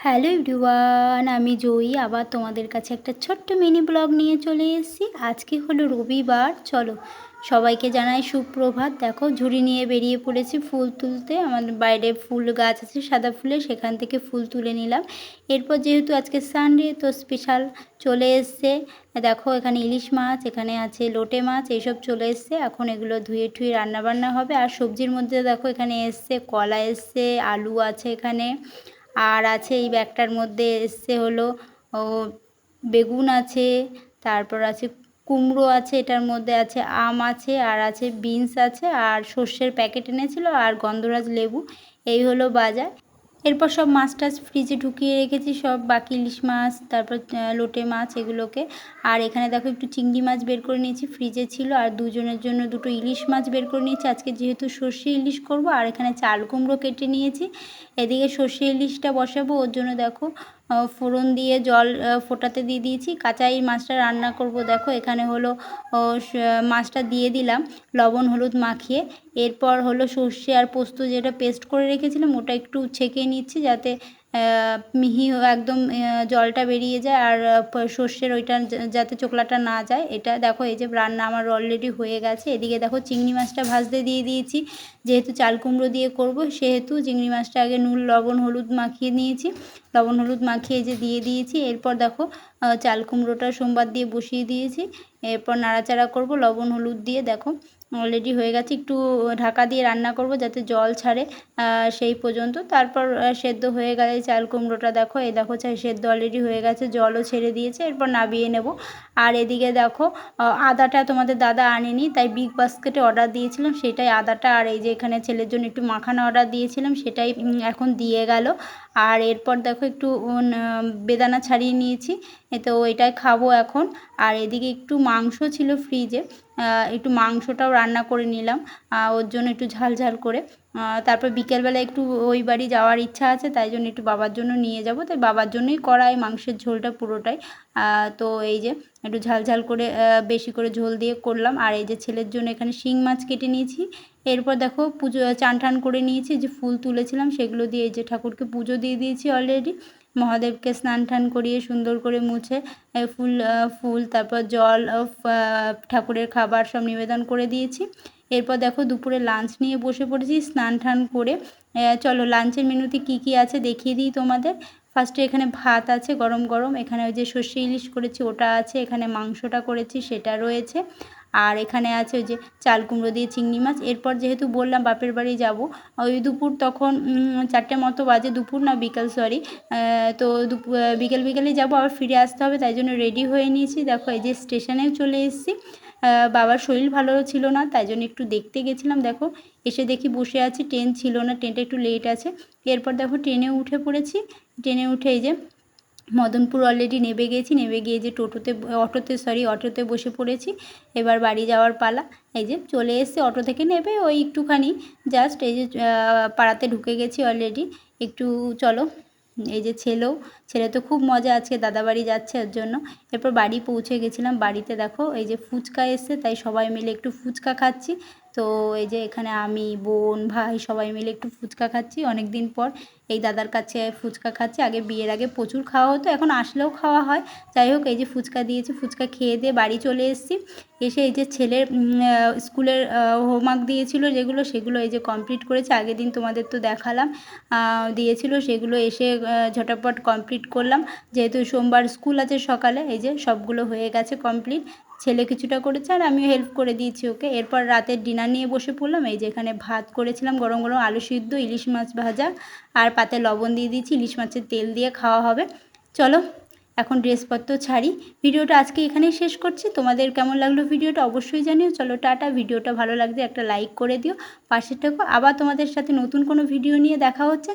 Hello everyone, আমি জয়ী আবার তোমাদের কাছে একটা ছোট্ট মিনি ব্লগ নিয়ে চলে এসেছি। আজকে হলো রবিবার। চলো সবাইকে জানাই সুপ্রভাত। দেখো ঝুড়ি নিয়ে বেরিয়ে পড়েছি ফুল তুলতে। আমাদের বাইরে ফুল গাছ আছে সাদা ফুলের, সেখান থেকে ফুল তুলে নিলাম। এরপর যেহেতু আজকে সানডে তো স্পেশাল চলে এসছে। দেখো এখানে ইলিশ মাছ, এখানে আছে লোটে মাছ, এইসব চলে এসছে। এখন এগুলো ধুয়ে ঠুয়ে রান্নাবান্না হবে। আর সবজির মধ্যে দেখো এখানে এসছে কলা, এসছে আলু আছে এখানে, আর আছে এই ব্যাগটার মধ্যে এসছে হলো বেগুন আছে, তারপর আছে কুমড়ো আছে, এটার মধ্যে আছে আম আছে, আর আছে বিনস আছে, আর সর্ষের প্যাকেট এনেছিল, আর গন্ধরাজ লেবু। এই হলো বাজার। এরপর সব মাছ টাছ ফ্রিজে ঢুকিয়ে রেখেছি, সব বাকি ইলিশ মাছ, তারপর লোটে মাছ এগুলোকে। আর এখানে দেখো একটু চিংড়ি মাছ বের করে নিয়েছি, ফ্রিজে ছিল। আর দুজনের জন্য দুটো ইলিশ মাছ বের করে নিয়েছি, আজকে যেহেতু সর্ষে ইলিশ করব। আর এখানে চাল কুমড়ো কেটে নিয়েছি। এদিকে সর্ষে ইলিশটা বসাবো, ওর জন্য দেখো ফোড়ন দিয়ে জল ফোটাতে দিয়ে দিয়েছি। কাঁচা এই মাছটা রান্না করব। দেখো এখানে হলো মাছটা দিয়ে দিলাম লবণ হলুদ মাখিয়ে। এরপর হলো সর্ষে আর পোস্ত যেটা পেস্ট করে রেখেছিলাম ওটা একটু ছেঁকে নিচ্ছি, যাতে মিহি একদম জলটা বেরিয়ে যায়, আর সর্ষের ওইটা যাতে চোকলাটা না যায়। এটা দেখো এই যে রান্না আমার অলরেডি হয়ে গেছে। এদিকে দেখো চিংড়ি মাছটা ভাজতে দিয়ে দিয়েছি, যেহেতু চাল কুমড়ো দিয়ে করব সেহেতু চিংড়ি মাছটা আগে নুন লবণ হলুদ মাখিয়ে নিয়েছি। লবণ হলুদ মাখিয়ে যে দিয়ে দিয়েছি। এরপর দেখো চাল কুমড়োটা সোমবার দিয়ে বসিয়ে দিয়েছি। এরপর নাড়াচাড়া করব লবণ হলুদ দিয়ে। দেখো অলরেডি হয়ে গেছে। একটু ঢাকা দিয়ে রান্না করব যাতে জল ছাড়ে সেই পর্যন্ত। তারপর সেদ্ধ হয়ে গেলে চাল কুমড়োটা দেখো, এই দেখো সেদ্ধ অলরেডি হয়ে গেছে, জলও ছেড়ে দিয়েছে। এরপর নামিয়ে নেব। আর এদিকে দেখো আদাটা তোমাদের দাদা আনেনি, তাই বিগ বাস্কেটে অর্ডার দিয়েছিলাম, সেটাই আদাটা। আর এই যে এখানে ছেলের জন্য একটু মাখানা অর্ডার দিয়েছিলাম, সেটাই এখন দিয়ে গেল। আর এরপর দেখো একটু বেদানা ছাড়িয়ে নিয়েছি, তো এটাই খাবো এখন। আর এদিকে একটু মাংস ছিল ফ্রিজে, একটু মাংসটাও রান্না করে নিলাম ওর জন্য একটু ঝাল ঝাল করে। তারপর বিকেলবেলা একটু ওই বাড়ি যাওয়ার ইচ্ছা আছে, তাই জন্য একটু বাবার জন্য নিয়ে যাব, তাই বাবার জন্যই করা এই মাংসের ঝোলটা পুরোটাই। তো এই যে একটু ঝাল ঝাল করে বেশি করে ঝোল দিয়ে করলাম। আর এই যে ছেলের জন্য এখানে শিং মাছ কেটে নিয়েছি। এরপর দেখো পুজো চান টান করে নিয়েছি, যে ফুল তুলেছিলাম সেগুলো দিয়ে এই যে ঠাকুরকে পুজো দিয়ে দিয়েছি অলরেডি। মহাদেবকে স্নান টান করিয়ে সুন্দর করে মুছে ফুল তারপর জল ঠাকুরের খাবার সব নিবেদন করে দিয়েছি। এরপর দেখো দুপুরে লাঞ্চ নিয়ে বসে পড়েছি স্নান টান করে। চলো লাঞ্চের মেনুতে কি কি আছে দেখিয়ে দিই তোমাদের। ফার্স্টে এখানে ভাত আছে গরম গরম, এখানে ওই যে সর্ষে ইলিশ করেছি ওটা আছে, এখানে মাংসটা করেছি সেটা রয়েছে, আর এখানে আছে ওই যে চাল কুমড়ো দিয়ে চিংড়ি মাছ। এরপর যেহেতু বললাম বাপের বাড়ি যাব, ওই দুপুর তখন 4টে মতো বাজে, দুপুর না বিকাল সরি, তো বিকেল বিকেলেই যাব, আবার ফিরে আসতে হবে, তাই জন্য রেডি হয়ে নিয়েছি। দেখো এই যে স্টেশনেও চলে এসেছি। বাবার শরীর ভালো ছিল না, তাই জন্য একটু দেখতে গেছিলাম। দেখো এসে দেখি বসে আছি, ট্রেন ছিল না, ট্রেনটা একটু লেট আছে। এরপর দেখো ট্রেনে উঠে পড়েছি। ট্রেনে উঠে এই যে মদনপুর অলরেডি নেমে গিয়েছি, নেমে গিয়ে যে অটোতে বসে পড়েছি। এবার বাড়ি যাওয়ার পালা। এই যে চলে এসেছি, অটো থেকে নেবে ওই একটুখানি জাস্ট এই যে পাড়াতে ঢুকে গেছি অলরেডি। একটু চলো, এই যে ছেলে তো খুব মজা আছে, দাদাবাড়ি যাচ্ছে ওর জন্য। এরপর বাড়ি পৌঁছে গেছিলাম। বাড়িতে দেখো এই যে ফুচকা এসছে, তাই সবাই মিলে একটু ফুচকা খাচ্ছি। তো এই যে এখানে আমি বোন ভাই সবাই মিলে একটু ফুচকা খাচ্ছি অনেক দিন পর। এই দাদার কাছে ফুচকা খাচ্ছি, আগে বিয়ের আগে প্রচুর খাওয়া হতো, এখন আসলেও খাওয়া হয়। যাই হোক এই যে ফুচকা দিয়েছি, ফুচকা খেয়ে দিয়ে বাড়ি চলে এসেছি। এসে এই যে ছেলের স্কুলের হোমওয়ার্ক দিয়েছিল যেগুলো, সেগুলো এই যে কমপ্লিট করেছে। আগের দিন তোমাদের তো দেখালাম দিয়েছিল, সেগুলো এসে ঝটাপট কমপ্লিট করলাম, যেহেতু সোমবার স্কুল আছে সকালে। এই যে সবগুলো হয়ে গেছে কমপ্লিট। ছেলে কিছুটা করেছে আর আমিও হেল্প করে দিয়েছি ওকে। এরপর রাতের ডিনার নিয়ে বসে পড়লাম। এই যে এখানে ভাত করেছিলাম গরম গরম, আলু সিদ্ধ, ইলিশ মাছ ভাজা, আর পাতে লবণ দিয়ে দিয়েছি, ইলিশ মাছের তেল দিয়ে খাওয়া হবে। চলো এখন ড্রেসপত্র ছাড়ি। ভিডিওটা আজকে এখানেই শেষ করছি। তোমাদের কেমন লাগলো ভিডিওটা অবশ্যই জানিও। চলো টাটা। ভিডিওটা ভালো লাগলে একটা লাইক করে দিও, পাশে থেকো। আবার তোমাদের সাথে নতুন কোনো ভিডিও নিয়ে দেখা হচ্ছে।